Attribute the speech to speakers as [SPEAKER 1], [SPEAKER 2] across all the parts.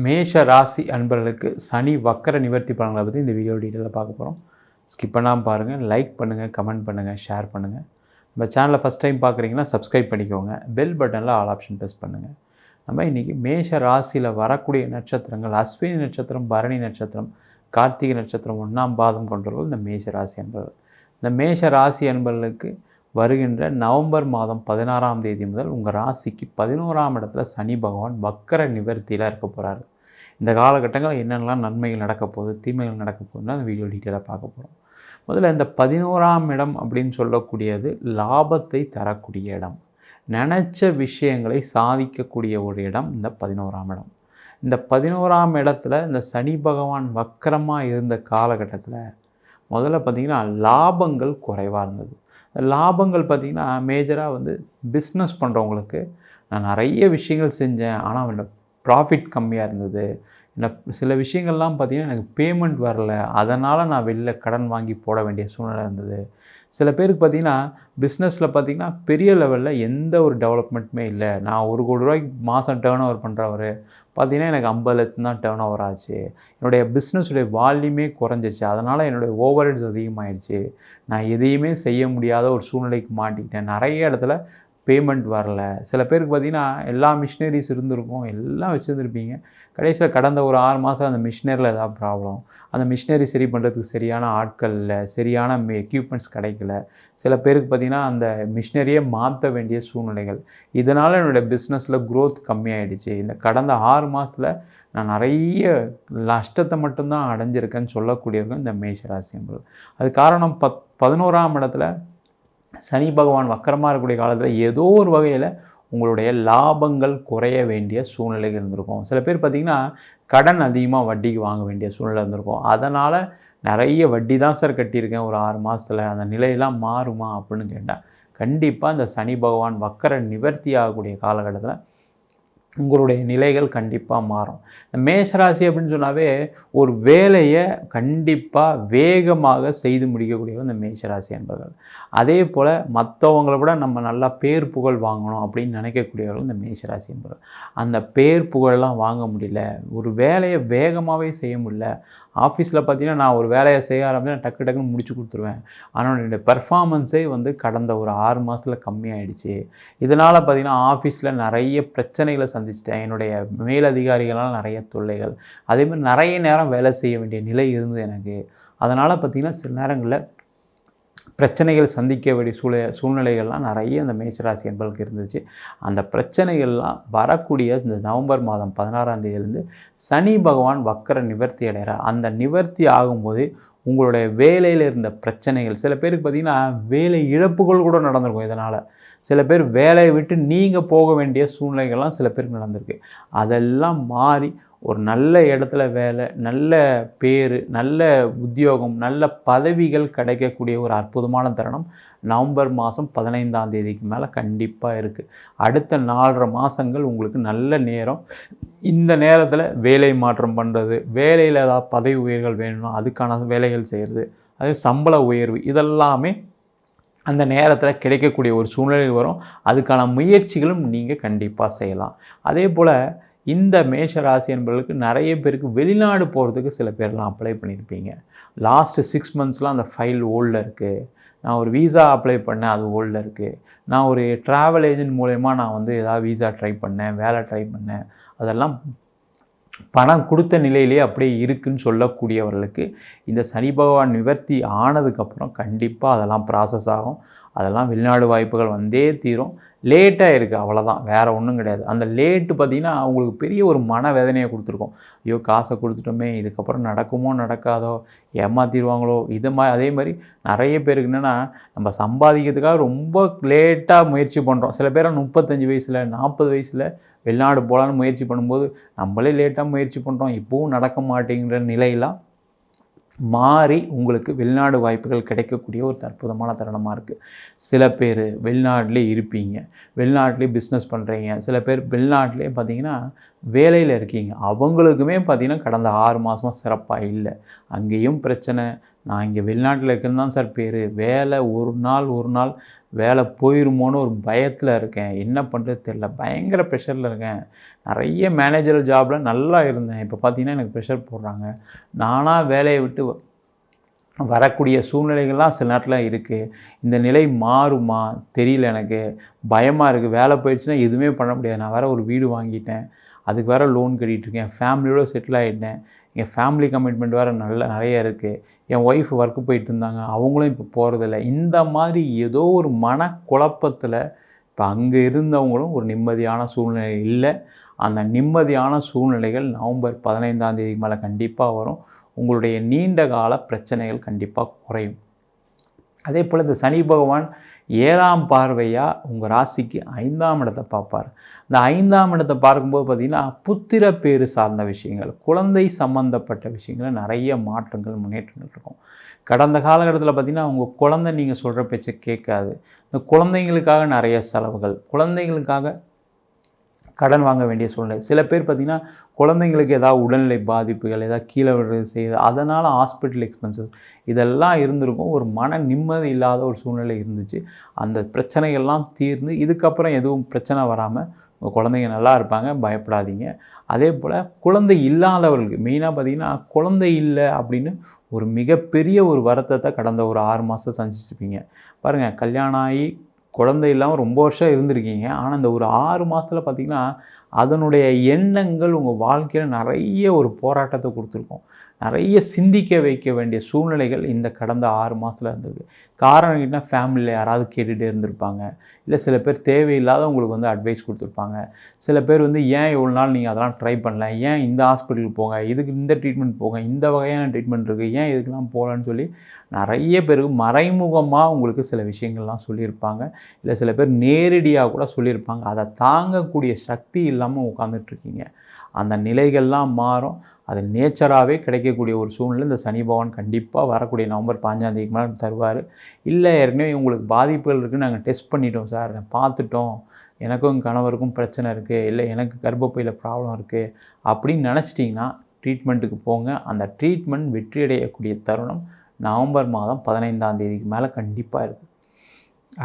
[SPEAKER 1] மேஷ ராசி அன்பர்களுக்கு சனி வக்கர நிவர்த்தி பலன்களை பற்றி இந்த வீடியோ டீட்டெயிலாக பார்க்க போகிறோம். ஸ்கிப் பண்ணாமல் பாருங்கள், லைக் பண்ணுங்கள், கமெண்ட் பண்ணுங்கள், ஷேர் பண்ணுங்கள். நம்ம சேனலை ஃபஸ்ட் டைம் பார்க்குறீங்கன்னா சப்ஸ்கிரைப் பண்ணிக்கோங்க. பெல் பட்டனில் ஆல் ஆப்ஷன் ப்ரெஸ் பண்ணுங்கள். நம்ம இன்றைக்கி மேஷ ராசியில் வரக்கூடிய நட்சத்திரங்கள் அஸ்வினி நட்சத்திரம், பரணி நட்சத்திரம், கார்த்திகை நட்சத்திரம் 1ஆம் பாதம் கொண்டவர்கள் இந்த மேஷ ராசி அன்பர்கள். இந்த மேஷ ராசி அன்பர்களுக்கு வருகின்ற நவம்பர் மாதம் 16ஆம் தேதி முதல் உங்கள் ராசிக்கு 11ஆம் இடத்துல சனி பகவான் வக்கர நிவர்த்தியில் இருக்க போகிறாரு. இந்த காலகட்டங்களில் என்னென்னலாம் நன்மைகள் நடக்க போகுது, தீமைகள் நடக்க போகுதுன்னா அந்த வீடியோ டீட்டெயிலாக பார்க்க போகிறோம். முதல்ல இந்த 11ஆம் இடம் அப்படின்னு சொல்லக்கூடியது லாபத்தை தரக்கூடிய இடம், நினச்ச விஷயங்களை சாதிக்கக்கூடிய ஒரு இடம் இந்த 11ஆம் இடம். இந்த 11ஆம் இடத்துல இந்த சனி பகவான் வக்கரமாக இருந்த காலகட்டத்தில் முதல்ல பார்த்திங்கன்னா லாபங்கள் குறைவாக இருந்தது. லாபங்கள் பார்த்திங்கன்னா மேஜராக பிஸ்னஸ் பண்ணுறவங்களுக்கு நான் நிறைய விஷயங்கள் செஞ்சேன், ஆனால் என்னோட ப்ராஃபிட் கம்மியாக இருந்தது. சில விஷயங்கள்லாம் பார்த்திங்கன்னா எனக்கு பேமெண்ட் வரல, அதனால் நான் வெளில கடன் வாங்கி போட வேண்டிய சூழ்நிலை இருந்தது. சில பேருக்கு பார்த்திங்கன்னா பிஸ்னஸில் பார்த்திங்கன்னா பெரிய லெவலில் எந்த ஒரு டெவலப்மெண்ட்டுமே இல்லை. நான் ₹1 கோடி மாதம் டேர்ன் ஓவர் பண்ணுறவர் பார்த்திங்கன்னா எனக்கு 50 லட்சம் தான் டேர்ன் ஓவர் ஆச்சு. என்னுடைய பிஸ்னஸுடைய வால்யூமே குறைஞ்சிச்சு, அதனால் என்னுடைய ஓவர் ஹெட்ஸ் அதிகமாகிடுச்சு. நான் எதையுமே செய்ய முடியாத ஒரு சூழ்நிலைக்கு மாட்டிக்கிட்டேன். நிறைய இடத்துல பேமெண்ட் வரல. சில பேருக்கு பார்த்திங்கன்னா எல்லா மிஷினரிஸ் இருந்திருக்கும், எல்லாம் வச்சுருந்துருப்பீங்க. கடைசியில் கடந்த ஒரு 6 மாதம் அந்த மிஷினரியில் ஏதாவது ப்ராப்ளம், அந்த மிஷினரி சரி பண்ணுறதுக்கு சரியான ஆட்கள் இல்லை, சரியான எக்யூப்மெண்ட்ஸ் கிடைக்கல. சில பேருக்கு பார்த்திங்கன்னா அந்த மிஷினரியே மாற்ற வேண்டிய சூழ்நிலைகள். இதனால் என்னுடைய பிஸ்னஸில் க்ரோத் கம்மியாயிடுச்சு. இந்த கடந்த 6 மாதத்தில் நான் நிறைய நஷ்டத்தை மட்டும்தான் அடைஞ்சிருக்கேன்னு சொல்லக்கூடியவர்கள் இந்த மேஷராசி என்பது. அது காரணம் 11ஆம் இடத்துல சனி பகவான் வக்கரமாக இருக்கக்கூடிய காலத்தில் ஏதோ ஒரு வகையில் உங்களுடைய லாபங்கள் குறைய வேண்டிய சூழ்நிலை இருந்திருக்கும். சில பேர் பார்த்திங்கன்னா கடன் அதிகமாக வட்டிக்கு வாங்க வேண்டிய சூழ்நிலை இருந்திருக்கும். அதனால் நிறைய வட்டி தான் சார் கட்டியிருக்கேன் ஒரு 6 மாதத்தில், அந்த நிலையெல்லாம் மாறுமா அப்படின்னு கேட்டால் கண்டிப்பாக இந்த சனி பகவான் வக்கர நிவர்த்தி ஆகக்கூடிய காலகட்டத்தில் உங்களுடைய நிலைகள் கண்டிப்பாக மாறும். இந்த மேஷராசி அப்படின்னு சொன்னாவே ஒரு வேலையை கண்டிப்பாக வேகமாக செய்து முடிக்கக்கூடியவர் இந்த மேஷராசி என்பவர்கள். அதே போல் மற்றவங்களை விட நம்ம நல்லா பேர் புகழ் வாங்கணும் அப்படின்னு நினைக்கக்கூடியவர்கள் இந்த மேஷராசி என்பவர்கள். அந்த பேர் புகழெல்லாம் வாங்க முடியல, ஒரு வேலையை வேகமாகவே செய்ய முடியல. ஆஃபீஸில் பார்த்திங்கன்னா நான் ஒரு வேலையை செய்ய ஆரம்பிச்சு டக்கு டக்குன்னு முடிச்சு கொடுத்துருவேன், ஆனால் என்னுடைய பெர்ஃபார்மன்ஸே கடந்த ஒரு 6 மாதத்தில் கம்மியாயிடுச்சு. இதனால் பார்த்திங்கன்னா ஆஃபீஸில் நிறைய பிரச்சனைகளை சந்திச்சிட்டேன். என்னுடைய மேலதிகாரிகளால் நிறைய தொல்லைகள், அதேமாதிரி நிறைய நேரம் வேலை செய்ய வேண்டிய நிலை இருந்தது எனக்கு. அதனால் பார்த்திங்கன்னா சில நேரங்களில் பிரச்சனைகள் சந்திக்க வேண்டிய சூழ்நிலைகள்லாம் நிறைய இந்த மேஷராசி என்பவர்களுக்கு இருந்துச்சு. அந்த பிரச்சனைகள்லாம் வரக்கூடிய இந்த நவம்பர் மாதம் 16ஆம் தேதியிலேருந்து சனி பகவான் வக்கர நிவர்த்தி அடைகிறார். அந்த நிவர்த்தி ஆகும்போது உங்களுடைய வேலையில் இருந்த பிரச்சனைகள், சில பேருக்கு பார்த்திங்கன்னா வேலை இழப்புகள் கூட நடந்திருக்கும். இதனால் சில பேர் வேலையை விட்டு நீங்கள் போக வேண்டிய சூழ்நிலைகள்லாம் சில பேருக்கு நடந்திருக்கு. அதெல்லாம் மாறி ஒரு நல்ல இடத்துல வேலை, நல்ல பேர், நல்ல உத்தியோகம், நல்ல பதவிகள் கிடைக்கக்கூடிய ஒரு அற்புதமான தருணம் நவம்பர் மாதம் 15ஆம் தேதிக்கு மேலே கண்டிப்பாக இருக்குது. அடுத்த 4.5 மாதங்கள் உங்களுக்கு நல்ல நேரம். இந்த நேரத்தில் வேலை மாற்றம் பண்ணுறது, வேலையில் ஏதாவது பதவி உயர்வுகள் வேணும்னா அதுக்கான வேலைகள் செய்கிறது, அதே சம்பள உயர்வு, இதெல்லாமே அந்த நேரத்தில் கிடைக்கக்கூடிய ஒரு சூழ்நிலை வரும். அதுக்கான முயற்சிகளும் நீங்கள் கண்டிப்பாக செய்யலாம். அதே போல் இந்த மேஷராசி என்பவர்களுக்கு நிறைய பேருக்கு வெளிநாடு போகிறதுக்கு சில பேர்லாம் அப்ளை பண்ணியிருப்பீங்க. லாஸ்ட்டு 6 மந்த்ஸ்லாம் அந்த ஃபைல் ஹோல்டில் இருக்குது. நான் ஒரு வீசா அப்ளை பண்ணேன், அது ஹோல்டில் இருக்குது. நான் ஒரு ட்ராவல் ஏஜென்ட் மூலயமா நான் ஏதாவது வீசா ட்ரை பண்ணேன், வேலை ட்ரை பண்ணேன், அதெல்லாம் பணம் கொடுத்த நிலையிலே அப்படியே இருக்குதுன்னு சொல்லக்கூடியவர்களுக்கு இந்த சனி பகவான் நிவர்த்தி ஆனதுக்கப்புறம் கண்டிப்பாக அதெல்லாம் ப்ராசஸ் ஆகும். அதெல்லாம் வெளிநாடு வாய்ப்புகள் வந்தே தீரும். லேட்டாக இருக்குது, அவ்வளோதான், வேறு ஒன்றும் கிடையாது. அந்த லேட்டு பார்த்திங்கன்னா அவங்களுக்கு பெரிய ஒரு மனவேதனையை கொடுத்துருக்கோம். ஐயோ காசை கொடுத்துட்டோமே, இதுக்கப்புறம் நடக்குமோ நடக்காதோ, ஏமாற்றிடுவாங்களோ, அதே மாதிரி நிறைய பேருக்கு என்னென்னா நம்ம சம்பாதிக்கிறதுக்காக ரொம்ப லேட்டாக முயற்சி பண்ணுறோம். சில பேர் 35 வயசில் 40 வயசில் வெளிநாடு போகலான்னு முயற்சி பண்ணும்போது நம்மளே லேட்டாக முயற்சி பண்ணுறோம், இப்போவும் நடக்க மாட்டேங்கிற நிலையெல்லாம் மாறி உங்களுக்கு வெளிநாடு வாய்ப்புகள் கிடைக்கக்கூடிய ஒரு அற்புதமான தருணமாக இருக்குது. சில பேர் வெளிநாட்டிலே இருப்பீங்க, வெளிநாட்டிலே பிஸ்னஸ் பண்ணுறீங்க. சில பேர் வெளிநாட்டிலே பார்த்திங்கன்னா வேலையில் இருக்கீங்க. அவங்களுக்குமே பார்த்திங்கன்னா கடந்த 6 மாதமாக சிறப்பாக இல்லை. அங்கேயும் பிரச்சனை, நான் இங்கே வெளிநாட்டில் இருக்குன்னு தான் சார் பேர். வேலை ஒரு நாள் வேலை போயிருமோன்னு ஒரு பயத்தில் இருக்கேன். என்ன பண்ணுறது தெரில. பயங்கர ப்ரெஷரில் இருக்கேன். நிறைய மேனேஜரல் ஜாபில் நல்லா இருந்தேன். இப்போ பார்த்தீங்கன்னா எனக்கு ப்ரெஷர் போடுறாங்க. நானாக வேலையை விட்டு வரக்கூடிய சூழ்நிலைகள்லாம் சில நேரத்தில் இருக்குது. இந்த நிலை மாறுமா தெரியல எனக்கு. பயமாக இருக்குது. வேலை போயிடுச்சுன்னா எதுவுமே பண்ண முடியாது. நான் வேறு ஒரு வீடு வாங்கிட்டேன். அதுக்கு வேறு லோன் கட்டிகிட்ருக்கேன். ஃபேமிலியோடு செட்டில் ஆகிட்டேன். என் ஃபேமிலி கமிட்மெண்ட் வேறு நிறைய இருக்குது. என் ஒய்ஃப் ஒர்க்கு போயிட்டு இருந்தாங்க. அவங்களும் இப்போ போகிறதில்ல. இந்த மாதிரி ஏதோ ஒரு மனக்குழப்பத்தில் இப்போ அங்கே இருந்தவங்களும் ஒரு நிம்மதியான சூழ்நிலை இல்லை. அந்த நிம்மதியான சூழ்நிலைகள் நவம்பர் 15ஆம் தேதிக்கு மேலே கண்டிப்பாக வரும். உங்களுடைய நீண்ட கால பிரச்சனைகள் கண்டிப்பாக குறையும். அதே போல் இந்த சனி பகவான் 7ஆம் பார்வையாக உங்கள் ராசிக்கு 5ஆம் இடத்தை பார்ப்பார். இந்த 5ஆம் இடத்தை பார்க்கும்போது பார்த்திங்கன்னா புத்திர பேறு சார்ந்த விஷயங்கள், குழந்தை சம்பந்தப்பட்ட விஷயங்கள் நிறைய மாற்றங்கள் முன்னேற்றங்கள் இருக்கும். கடந்த காலகட்டத்தில் பார்த்திங்கன்னா உங்கள் குழந்தை நீங்கள் சொல்கிற பேச்சை கேட்காது. இந்த குழந்தைங்களுக்காக நிறைய செலவுகள், குழந்தைங்களுக்காக கடன் வாங்க வேண்டிய சூழ்நிலை. சில பேர் பார்த்திங்கன்னா குழந்தைங்களுக்கு ஏதாவது உடல்நிலை பாதிப்புகள், ஏதாவது கீழே விழுறது செய்யுது, அதனால் ஹாஸ்பிட்டல் எக்ஸ்பென்சஸ் இதெல்லாம் இருந்திருக்கும். ஒரு மன நிம்மதி இல்லாத ஒரு சூழ்நிலை இருந்துச்சு. அந்த பிரச்சனைகள்லாம் தீர்ந்து இதுக்கப்புறம் எதுவும் பிரச்சனை வராமல் உங்கள் குழந்தைங்க நல்லா இருப்பாங்க. பயப்படாதீங்க. அதே போல் குழந்தை இல்லாதவர்களுக்கு மெயினாக பார்த்திங்கன்னா குழந்தை இல்லை அப்படின்னு ஒரு மிகப்பெரிய ஒரு வருத்தத்தை கடந்த ஒரு 6 மாதம் சந்திச்சிருப்பீங்க. பாருங்கள், கல்யாணம் ஆகி குழந்தை இல்லாமல் ரொம்ப வருஷம் இருந்திருக்கீங்க. ஆனால் இந்த ஒரு 6 மாதத்தில் பார்த்திங்கன்னா அதனுடைய எண்ணங்கள் உங்கள் வாழ்க்கையில் நிறைய ஒரு போராட்டத்தை கொடுத்துருக்கோம். நிறைய சிந்திக்க வைக்க வேண்டிய சூழ்நிலைகள் இந்த கடந்த 6 மாதத்தில் இருந்திருக்கு. காரணம் என்ன, ஃபேமிலியில் யாராவது கேட்டுகிட்டே இருந்திருப்பாங்க. இல்லை சில பேர் தேவையில்லாத உங்களுக்கு வந்து அட்வைஸ் கொடுத்துருப்பாங்க. சில பேர் வந்து ஏன் இவ்வளோ நாள் நீங்கள் அதெல்லாம் ட்ரை பண்ணல, ஏன் இந்த ஹாஸ்பிட்டலுக்கு போங்க, இதுக்கு இந்த ட்ரீட்மெண்ட் போங்க, இந்த வகையான ட்ரீட்மெண்ட் இருக்குது, ஏன் இதுக்கெலாம் போகலான்னு சொல்லி நிறைய பேருக்கு மறைமுகமாக உங்களுக்கு சில விஷயங்கள்லாம் சொல்லியிருப்பாங்க. இல்லை சில பேர் நேரடியாக கூட சொல்லியிருப்பாங்க. அதை தாங்கக்கூடிய சக்தி இல்லாமல் உட்காந்துட்ருக்கீங்க. அந்த நிலைகள்லாம் மாறும். அது நேச்சராகவே கிடைக்கக்கூடிய ஒரு சூழ்நிலை இந்த சனி பகவான் கண்டிப்பாக வரக்கூடிய நவம்பர் 15ஆம் தேதிக்கு மேலே தருவார். இல்லை ஏற்கனவே உங்களுக்கு பாதிப்புகள் இருக்குதுன்னு நாங்கள் டெஸ்ட் பண்ணிட்டோம் சார், பார்த்துட்டோம், எனக்கும் கணவருக்கும் பிரச்சனை இருக்குது, இல்லை எனக்கு கர்ப்பப்பையில் ப்ராப்ளம் இருக்குது அப்படின்னு நினச்சிட்டிங்கன்னா ட்ரீட்மெண்ட்டுக்கு போங்க. அந்த ட்ரீட்மெண்ட் வெற்றியடையக்கூடிய தருணம் நவம்பர் மாதம் 15ஆம் தேதிக்கு மேலே கண்டிப்பாக இருக்குது.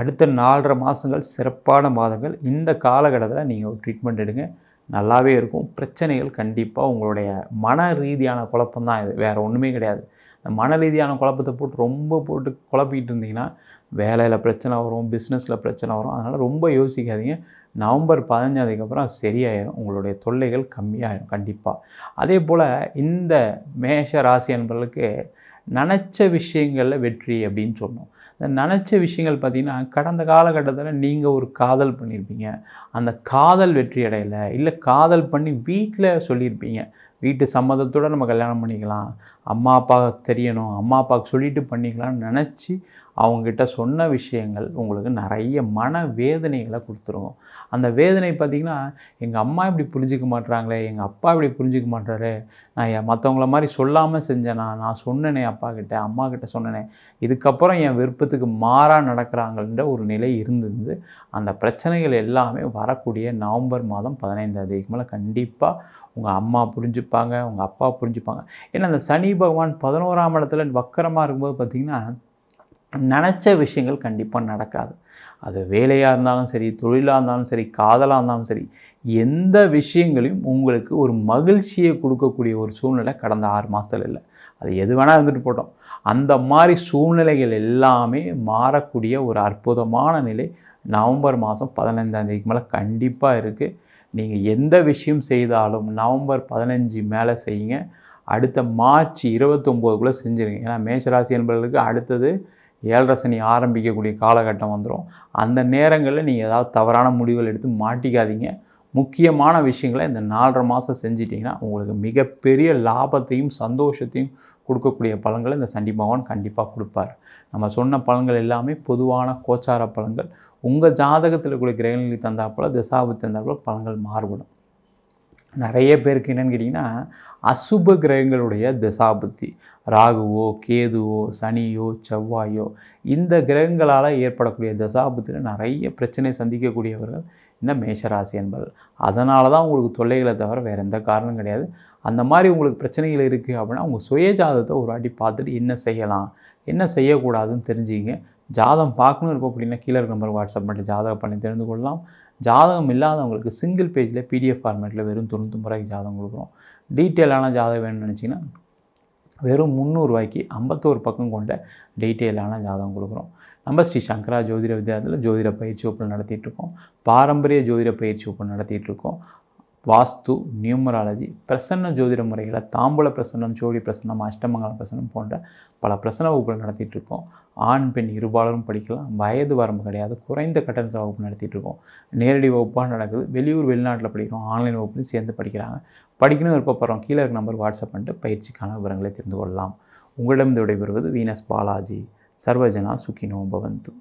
[SPEAKER 1] அடுத்த 4.5 மாதங்கள் சிறப்பான மாதங்கள். இந்த காலகட்டத்தில் நீங்கள் ஒரு ட்ரீட்மெண்ட் எடுங்க, நல்லாவே இருக்கும். பிரச்சனைகள் கண்டிப்பாக உங்களுடைய மன ரீதியான குழப்பம்தான் இது, வேறு ஒன்றுமே கிடையாது. இந்த மன ரீதியான குழப்பத்தை போட்டு குழப்பிக்கிட்டு இருந்தீங்கன்னா வேலையில் பிரச்சனை வரும், பிஸ்னஸில் பிரச்சனை வரும். அதனால் ரொம்ப யோசிக்காதீங்க. நவம்பர் 15ஆம் தேதிக்கு அது சரியாயிடும். உங்களுடைய தொல்லைகள் கம்மியாயிடும் கண்டிப்பாக. அதே போல் இந்த மேஷ ராசி அன்பர்களுக்கு நினச்ச விஷயங்களில் வெற்றி அப்படின்னு சொன்னோம். இந்த நினச்ச விஷயங்கள் பார்த்திங்கன்னா கடந்த காலகட்டத்தில் நீங்கள் ஒரு காதல் பண்ணியிருப்பீங்க. அந்த காதல் வெற்றி அடையலை, இல்லை காதல் பண்ணி வீட்டில் சொல்லியிருப்பீங்க, வீட்டு சம்மதத்தோடு நம்ம கல்யாணம் பண்ணிக்கலாம், அம்மா அப்பா தெரியணும், அம்மா அப்பாவுக்கு சொல்லிவிட்டு பண்ணிக்கலாம்னு நினச்சி அவங்ககிட்ட சொன்ன விஷயங்கள் உங்களுக்கு நிறைய மன வேதனைகளை கொடுத்துருவோம். அந்த வேதனை பார்த்திங்கன்னா, எங்கள் அம்மா இப்படி புரிஞ்சிக்க மாட்டுறாங்களே, எங்கள் அப்பா இப்படி புரிஞ்சிக்க மாட்டாரு, நான் மற்றவங்கள மாதிரி சொல்லாமல் செஞ்சேனா, நான் சொன்னேனே அப்பாக்கிட்ட அம்மாக்கிட்ட சொன்னேனே, இதுக்கப்புறம் என் விருப்பத்துக்கு மாறாக நடக்கிறாங்கன்ற ஒரு நிலை இருந்தது. அந்த பிரச்சனைகள் எல்லாமே வரக்கூடிய நவம்பர் மாதம் 15ஆம் தேதிக்கு மேலே கண்டிப்பாக உங்கள் அம்மா புரிஞ்சுப்பாங்க, உங்கள் அப்பா புரிஞ்சுப்பாங்க. ஏன்னா அந்த சனி பகவான் 11ஆம் இடத்துல வக்கரமாக இருக்கும்போது பார்த்திங்கன்னா நினச்ச விஷயங்கள் கண்டிப்பாக நடக்காது. அது வேலையாக இருந்தாலும் சரி, தொழிலாக இருந்தாலும் சரி, காதலாக இருந்தாலும் சரி, எந்த விஷயங்களையும் உங்களுக்கு ஒரு மகிழ்ச்சியை கொடுக்கக்கூடிய ஒரு சூழ்நிலை கடந்த 6 மாதத்தில் இல்லை. அது எது வேணால் இருந்துட்டு போட்டோம். அந்த மாதிரி சூழ்நிலைகள் எல்லாமே மாறக்கூடிய ஒரு அற்புதமான நிலை நவம்பர் மாதம் 15ஆம் தேதிக்கு மேலே கண்டிப்பாக இருக்குது. நீங்கள் எந்த விஷயம் செய்தாலும் நவம்பர் 15 மேலே செய்யுங்க. அடுத்த மார்ச் 29க்குள்ளே செஞ்சுருங்க. ஏன்னா மேஷராசி என்பவர்களுக்கு அடுத்தது 7.5 சனி ஆரம்பிக்கக்கூடிய காலகட்டம் வந்துடும். அந்த நேரங்களில் நீங்கள் ஏதாவது தவறான முடிவுகள் எடுத்து மாட்டிக்காதீங்க. முக்கியமான விஷயங்களை இந்த 4.5 மாதம் செஞ்சிட்டிங்கன்னா உங்களுக்கு மிகப்பெரிய லாபத்தையும் சந்தோஷத்தையும் கொடுக்கக்கூடிய பலன்களை இந்த சனி பகவான் கண்டிப்பாக கொடுப்பார். நம்ம சொன்ன பலன்கள் எல்லாமே பொதுவான கோச்சார பலன்கள். உங்கள் ஜாதகத்தில் கூடிய கிரகங்களுக்கு தந்தாற்போல் திசாபுத்தி தந்தாற்போல் பலன்கள் மாறுபடும். நிறைய பேருக்கு என்னென்னு கேட்டிங்கன்னா, அசுப கிரகங்களுடைய திசாபுத்தி, ராகுவோ கேதுவோ சனியோ செவ்வாயோ இந்த கிரகங்களால் ஏற்படக்கூடிய திசாபுத்தியில் நிறைய பிரச்சனை சந்திக்கக்கூடியவர்கள் இந்த மேஷராசி என்பர்கள். அதனால தான் உங்களுக்கு தொல்லைகளை தவிர வேறு எந்த காரணம் கிடையாது. அந்த மாதிரி உங்களுக்கு பிரச்சனைகள் இருக்குது அப்படின்னா உங்கள் சுயஜாதத்தை ஒரு வாட்டி பார்த்துட்டு என்ன செய்யலாம், என்ன செய்யக்கூடாதுன்னு தெரிஞ்சுக்கிங்க. ஜாதகம் பார்க்கணும் இருப்போம் அப்படின்னா கீழே இருக்க நம்பர் வாட்ஸ்அப் பண்ணி ஜாதகம் பண்ணி தெரிந்து கொள்ளலாம். ஜாதகம் இல்லாதவங்களுக்கு சிங்கிள் பேஜில் பிடிஎஃப் ஃபார்மேட்டில் வெறும் 99 ரூபாய்க்கு ஜாதகம் கொடுக்குறோம். டீட்டெயிலான ஜாதகம் வேணும்னு நினச்சிங்கன்னா வெறும் 300 ரூபாய்க்கு 51 பக்கம் கொண்ட டீட்டெயிலான ஜாதகம் கொடுக்குறோம். நம்ம ஸ்ரீ சங்கரா ஜோதிட வித்யாலயத்தில் ஜோதிட பயிற்சி வகுப்பு நடத்திட்டுருக்கோம். பாரம்பரிய ஜோதிட பயிற்சி வகுப்பு நடத்திட்டுருக்கோம். வாஸ்து, நியூமராலஜி, பிரசன்ன ஜோதிட முறைகளை தாம்பூல பிரசன்னம், ஜோடி பிரசன்னம், அஷ்டமங்கல பிரசன்னம் போன்ற பல பிரசன்ன வகுப்புகள் நடத்திட்டுருக்கோம். ஆண் பெண் இருபாலரும் படிக்கலாம். வயது வரம்பு கிடையாது. குறைந்த கட்டணத்தில் வகுப்பு நடத்திட்டுருக்கோம். நேரடி வகுப்பாக நடக்குது. வெளியூர் வெளிநாட்டில் படிக்கிறோம். ஆன்லைன் வகுப்புலையும் சேர்ந்து படிக்கிறாங்க. படிக்கணும் விருப்பப்படுறோம் கீழே இருக்க நம்பர் வாட்ஸ்அப் பண்ணிட்டு பயிற்சிக்கான விவரங்களை தெரிந்து கொள்ளலாம். உங்களிடம் விடைபெறுவது வீனஸ் பாலாஜி. சர்வஜனா சுகினோ பவந்து.